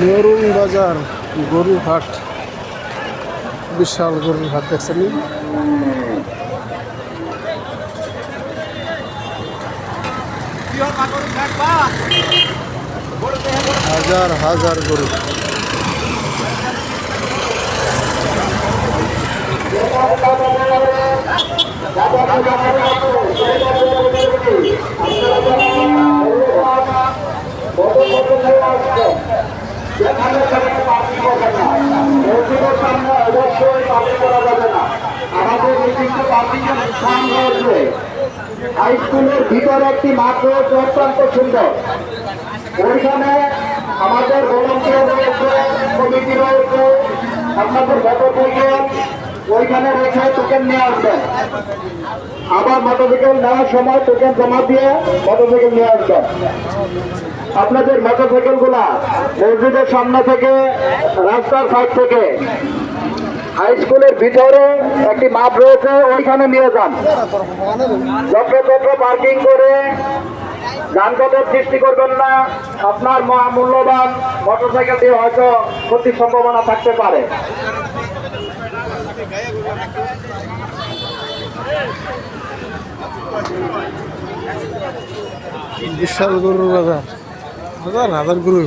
নরুং বাজার গরুর হাট, বিশাল গরুর হাট দেখছেন। হাজার হাজার গরু। হাই স্কুলের ভিতরে একটি মাঠ রয়েছে অত্যন্ত সুন্দর। ওইখানে আমাদের ভলান্টিয়ার রয়েছে, কমিটি রয়েছে, আপনাদের মোটরসাইকেল ওইখানে রেখে টোকেন নিয়ে আসবেন। আবার মোটরসাইকেল নেওয়ার সময় টোকেন জমা দিয়ে মোটরসাইকেল নিয়ে আসবেন। আপনাদের মোটরসাইকেল গুলা মসজিদের সামনে থেকে, রাস্তার সাইড থেকে হাই স্কুলের ভিতরে একটি মাঠ রয়েছে, ওইখানে নিয়ে যান। যত্রতত্র পার্কিং করে যানজটের সৃষ্টি করবেন না। আপনার মূল্যবান মোটরসাইকেল দিয়ে হয়তো ক্ষতির সম্ভাবনা থাকতে পারে। বিশাল গরুর বাজার, হাজার হাজার গরু।